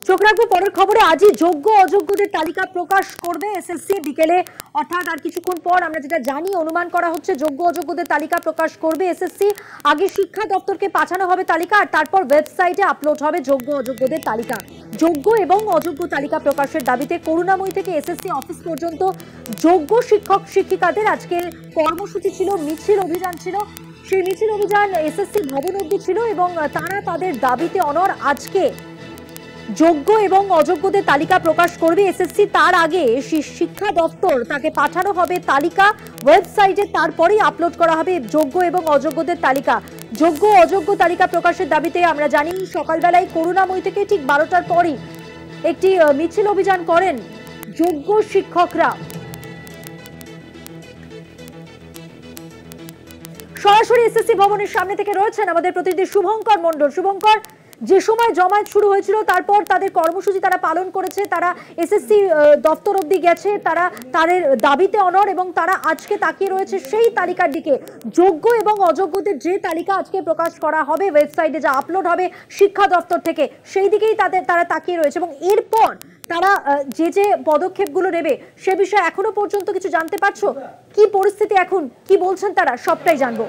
চোখ রাখবো পরের খবরে। আজই যোগ্য অযোগ্যদের তালিকা প্রকাশ করবে এসএসসি বিকেলে, অর্থাৎ আর কিছুক্ষণ পর। আমরা যেটা জানি, অনুমান করা হচ্ছে যোগ্য অযোগ্যদের তালিকা প্রকাশ করবে এসএসসি। আগে শিক্ষা দপ্তরকে পাঠানো হবে তালিকা, আর তারপর ওয়েবসাইটে আপলোড হবে যোগ্য অযোগ্যদের তালিকা। যোগ্য এবং অযোগ্য তালিকা প্রকাশের দাবিতে করুণাময়ী থেকে এসএসসি অফিস পর্যন্ত যোগ্য শিক্ষক শিক্ষিকাদের আজকে কর্মসূচি ছিল, মিছিল অভিযান ছিল। সেই মিছিল অভিযান এসএসসি ভবন অবধি ছিল এবং তারা তাদের দাবিতে অনড়। আজকে যোগ্য এবং অযোগ্যদের তালিকা প্রকাশ করবে এসএসসি। তার আগে শিক্ষা দপ্তর তাকে পাঠানো হবে তালিকা ওয়েবসাইটে, তারপরেই আপলোড করা হবে যোগ্য এবং অযোগ্যদের তালিকা। যোগ্য অযোগ্য তালিকা প্রকাশের দাবিতে আমরা জানি সকালবেলায় করুণাময়ী থেকে ঠিক 12টার পরই একটি মিছিল অভিযান করেন যোগ্য শিক্ষকরা। সরাসরি এসএসসি ভবনের সামনে থেকে রয়েছেন আমাদের প্রতিনিধি শুভঙ্কর মণ্ডল। শুভঙ্কর, যে সময় জমায়েত শুরু হয়েছিল তারপর তাদের কর্মসূচি তারা পালন করেছে, তারা এসএসসি দপ্তর অবধি গেছে, তারা তাদের দাবিতে অনড় এবং তারা আজকে তাকিয়ে রয়েছে সেই তালিকার দিকে। যোগ্য এবং অযোগ্যদের যে তালিকা আজকে প্রকাশ করা হবে ওয়েবসাইটে, যা আপলোড হবে শিক্ষা দপ্তর থেকে, সেই দিকেই তারা তাকিয়ে রয়েছে। এবং এরপর তারা যে পদক্ষেপগুলো নেবে সে বিষয়ে এখনো পর্যন্ত কিছু জানতে পারছো? কি পরিস্থিতি এখন, কি বলছেন তারা, সবটাই জানবো।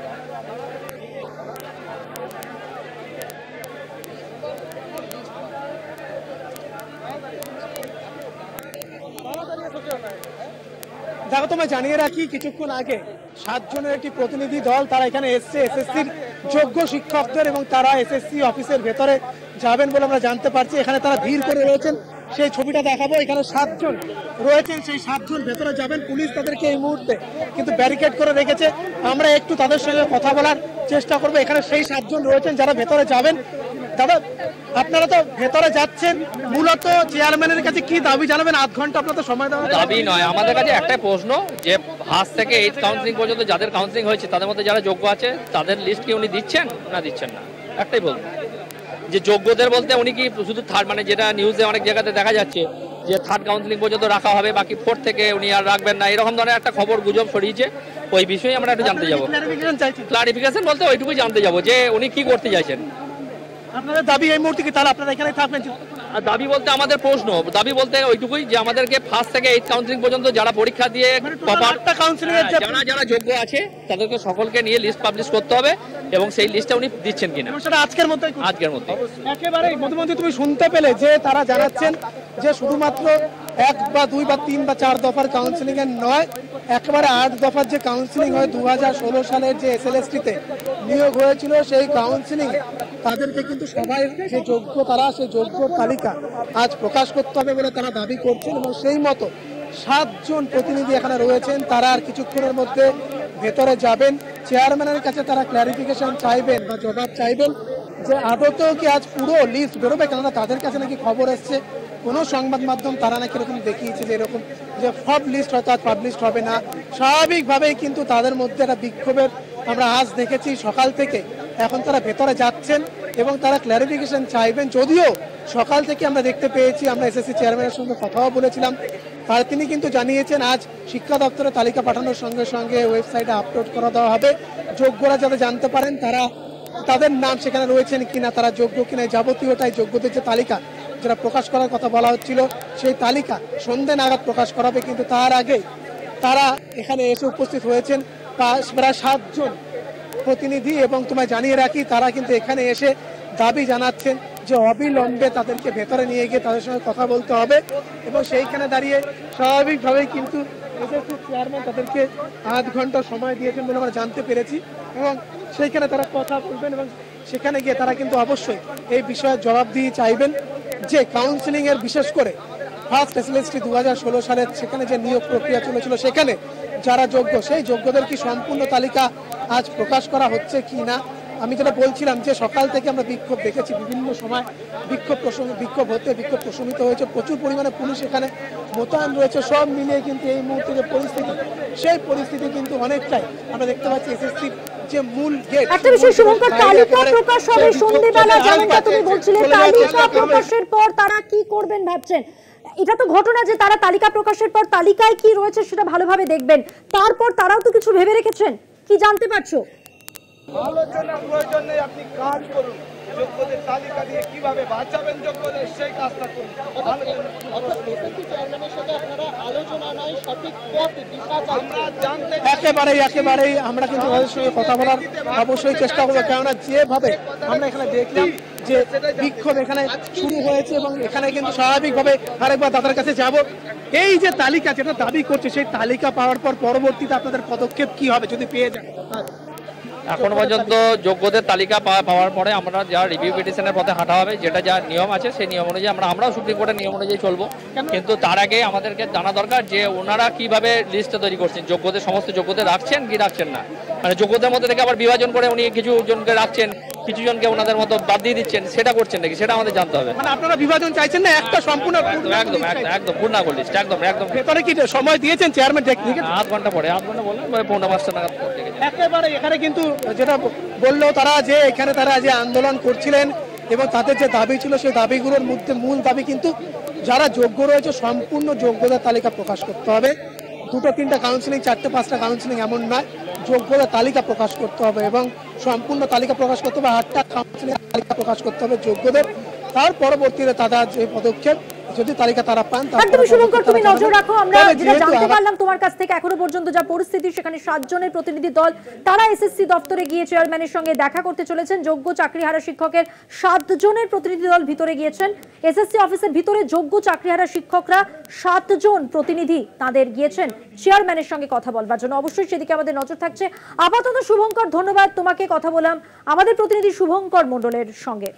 দেখো, তোমায় জানিয়ে রাখি, কিছুক্ষণ আগে 7 জনের একটি প্রতিনিধি দল তারা এখানে এসছে এসএসসির যোগ্য শিক্ষকদের, এবং তারা এসএসসি অফিসের ভেতরে যাবেন বলে আমরা জানতে পারছি। এখানে তারা ভিড় করে রয়েছেন, সেই ছবিটা দেখাবো। এখানে 7 জন রয়েছেন, সেই 7 জন ভেতরে যাবেন। পুলিশ তাদেরকে এই মুহূর্তে কিন্তু ব্যারিকেড করে রেখেছে। আমরা একটু তাদের সঙ্গে কথা বলার চেষ্টা করবো। এখানে সেই 7 জন রয়েছেন যারা ভেতরে যাবেন। দাদা, আপনারা তো ভেতরে যাচ্ছেন, মূলত চেয়ারম্যানের কাছে কি দাবি জানাবেন? 8 ঘন্টা আপনাদের সময় দেওয়া। দাবি নয়, আমাদের কাছে একটাই প্রশ্ন, যে ফার্স্ট থেকে 8th কাউন্সিলিং পর্যন্ত যাদের কাউন্সিলিং হয়েছে তাদের মধ্যে যারা যোগ্য আছে তাদের লিস্ট কি উনি দিচ্ছেন না দিচ্ছেন না? একটাই বলবো যে যোগ্যদের বলতে উনি কি শুধু থার্ড, মানে যেটা নিউজে অনেক জায়গাতে দেখা যাচ্ছে যে 3rd কাউন্সিলিং পর্যন্ত রাখা হবে, বাকি 4th থেকে উনি আর রাখবেন না, এরকম ধরনের একটা খবর গুজব ছড়িয়েছে। ওই বিষয়ে আমরা একটু জানতে যাবো। ক্লারিফিকেশন বলতে ওইটুকুই জানতে যাবো যে উনি কি করতে চাইছেন। আপনাদের দাবি এই মুহূর্তে কি তাহলে আপনারা এখানে থাকবেন? দাবি বলতে আমাদের প্রশ্ন, দাবি বলতে ওইটুকুই যে আমাদেরকে ফার্স্ট থেকে 8th কাউন্সিলিং পর্যন্ত যারা পরীক্ষা দিয়ে যারা যোগ্য আছে তাদেরকে সকলকে নিয়ে লিস্ট পাবলিশ করতে হবে, এবং সেই লিস্টটা উনি দিচ্ছেন কিনা সেটা আজকের মধ্যে। একেবারে মধ্যমন্ত্রী তুমি শুনতে পেলে যে তারা জানাচ্ছেন যে শুধুমাত্র 1 বা 2 বা 3 বা 4 দফার কাউন্সিলিং এর নয়, একেবারে 8 দফার যে কাউন্সিলিং হয় 2016 সালের যে এসএলএসটিতে নিয়োগ হয়েছিল, সেই কাউন্সিলিং তাদেরকে কিন্তু সবাই যে যোগ্য তারা সেই যোগ্য তালিকা আজ প্রকাশ করতে হবে বলে তারা দাবি করছেন। এবং সেই মতো 7 জন প্রতিনিধি এখানে রয়েছেন, তারা আর কিছুক্ষণের মধ্যে ভেতরে যাবেন। চেয়ারম্যানের কাছে তারা ক্ল্যারিফিকেশন চাইবেন বা জবাব চাইবেন যে আদতেও কি আজ পুরো লিস্ট বেরোবে, কেননা তাদের কাছে নাকি খবর এসছে কোনো সংবাদ মাধ্যম তারা নাকি এরকম দেখিয়েছে যে এরকম যে সব লিস্ট হয়তো আজ পাবলিশ হবে না। স্বাভাবিকভাবেই কিন্তু তাদের মধ্যে একটা বিক্ষোভের আমরা আজ দেখেছি সকাল থেকে। এখন তারা ভেতরে যাচ্ছেন এবং তারা ক্ল্যারিফিকেশন চাইবেন। যদিও সকাল থেকে আমরা দেখতে পেয়েছি, আমরা এসএসসি চেয়ারম্যানের সঙ্গে কথাও বলেছিলাম, আর তিনি কিন্তু জানিয়েছেন আজ শিক্ষা দপ্তরের তালিকা পাঠানোর সঙ্গে সঙ্গে ওয়েবসাইটে আপলোড করা দেওয়া হবে। যোগ্যরা যাতে জানতে পারেন তারা তাদের নাম সেখানে রয়েছেন কিনা, তারা যোগ্য কিনা, যাবতীয়টাই যোগ্যদের যে তালিকা যেটা প্রকাশ করার কথা বলা হচ্ছিল সেই তালিকা সন্ধ্যে নাগাদ প্রকাশ করা হবে। কিন্তু তার আগে তারা এখানে এসে উপস্থিত হয়েছেন প্রায় 7 জন প্রতিনিধি, এবং তোমায় জানিয়ে রাখি তারা কিন্তু এখানে এসে দাবি জানাচ্ছেন যে অবিলম্বে তাদেরকে ভেতরে নিয়ে গিয়ে তাদের সঙ্গে কথা বলতে হবে। এবং সেইখানে দাঁড়িয়ে স্বাভাবিকভাবেই কিন্তু এসএসসি চেয়ারম্যান তাদেরকে 8 ঘন্টা সময় দিয়েছেন বলে আমরা জানতে পেরেছি, এবং সেইখানে তারা কথা বলবেন এবং সেখানে গিয়ে তারা কিন্তু অবশ্যই এই বিষয়ে জবাবদিহি চাইবেন যে কাউন্সিলিং এর বিশেষ করে ফার্স্ট এসএলএসটি 2016 সালের সেখানে যে নিয়োগ প্রক্রিয়া চলেছিল, সেখানে যারা যোগ্য সেই যোগ্যদের কি সম্পূর্ণ তালিকা আজ প্রকাশ করা হচ্ছে কি না। আমি যেটা বলছিলাম যে সকাল থেকে আমরা বিক্ষোভ দেখেছি, বিভিন্ন সময় বিক্ষোভ প্রশমিত হয়েছে, প্রচুর পরিমাণে পুলিশ এখানে মোতায়েন রয়েছে। সব মিলিয়ে কিন্তু এই মুহূর্তে যে পরিস্থিতি, সেই পরিস্থিতি কিন্তু অনেকটাই আমরা দেখতে পাচ্ছি এসএসসি যে মূল গেট। একটা বিষয় শুভঙ্কর, তালিকা প্রকাশ হবে সন্ধ্যাবেলা, যেমনটা তুমি বলছিলে, তালিকা প্রকাশের পর তারা কি করবেন ভাবছেন? এটা তো ঘটনা যে তারা তালিকা প্রকাশের পর তালিকায় কি রয়েছে সেটা ভালোভাবে দেখবেন, তারপর তারাও তো কিছু ভেবে রেখেছেন। কি জানতে পারছো? আলোচনা প্রয়োজন নেই, আপনি কাজ করুন। যোগ্যদের তালিকা দিয়ে কিভাবে বাঁচাবেন যোগ্যদের সেই কাজটা করুন। আমরা জানতে একেবারেই আমরা কিন্তু ওদের সঙ্গে কথা বলার অবশ্যই চেষ্টা করবো, কেননা যেভাবে আমরা এখানে দেখলাম যে বিক্ষোভ এখানে শুরু হয়েছে এবং এখানে কিন্তু স্বাভাবিকভাবে আরেকবার দাদার কাছে যাব। এই যে তালিকা যেটা দাবি করছে, সেই তালিকা পাওয়ার পর পরবর্তীতে আপনাদের পদক্ষেপ কি হবে যদি পেয়ে যান? এখন পর্যন্ত যোগ্যদের তালিকা পাওয়ার পরে আমরা যা রিভিউ পিটিশনের পথে হাঁটা হবে, যেটা যা নিয়ম আছে সেই নিয়ম অনুযায়ী আমরাও সুপ্রিম কোর্টের নিয়ম অনুযায়ী চলবো। কিন্তু তার আগে আমাদেরকে জানা দরকার যে ওনারা কিভাবে লিস্ট তৈরি করছেন, যোগ্যদের সমস্ত যোগ্যদের রাখছেন কি রাখছেন না, মানে যোগ্যদের মধ্যে থেকে আবার বিভাজন করে উনি কিছু জনকে রাখছেন, কিছু জনকে ওনাদের মতো বাদ দিয়ে দিচ্ছেন, সেটা করছেন নাকি সেটা আমাদের জানতে হবে। মানে আপনারা বিভাজন চাইছেন না, একটা সম্পূর্ণ একদম পূর্ণাঙ্গ লিস্ট, একদম ভেতরে কি সময় দিয়েছেন চেয়ারম্যান? আধ ঘন্টা বললেন 5:45 নাগাদ। একেবারে এখানে কিন্তু যেটা বললো তারা যে এখানে তারা যে আন্দোলন করছিলেন এবং তাদের যে দাবি ছিল সেই দাবিগুলোর মধ্যে মূল দাবি কিন্তু যারা যোগ্য রয়েছে সম্পূর্ণ যোগ্যতার তালিকা প্রকাশ করতে হবে। 2-3টা কাউন্সিলিং, 4-5টা কাউন্সিলিং এমন নয়, যোগ্যতার তালিকা প্রকাশ করতে হবে এবং সম্পূর্ণ তালিকা প্রকাশ করতে হবে। 8টা কাউন্সিলিং তালিকা প্রকাশ করতে হবে যোগ্যদের। তার পরবর্তীতে তারা যে পদক্ষেপ যদি তালিকা তারা পান। একদমই শুভঙ্কর, তুমি নজর রাখো। আমরা যেটা জানতে পারলাম তোমার কাছ থেকে, এখনো পর্যন্ত যা পরিস্থিতি, সেখানে 7 জনের প্রতিনিধি দল তারা এসএসসি দপ্তরে গিয়ে চেয়ারম্যানের সঙ্গে দেখা করতে চলেছেন। যোগ্য চাকরিহারা শিক্ষকের 7 জনের প্রতিনিধি দল ভিতরে গিয়েছেন। এসএসসি অফিসের ভিতরে যোগ্য চাকরিহারা শিক্ষকরা 7 জন প্রতিনিধি তাদের গিয়েছেন চেয়ারম্যানের সঙ্গে কথা বলবার জন্য। অবশ্যই সেদিকে আমাদের নজর থাকছে। আপাতত শুভঙ্কর, ধন্যবাদ তোমাকে, কথা বললাম আমাদের প্রতিনিধি শুভঙ্কর মণ্ডলের সঙ্গে।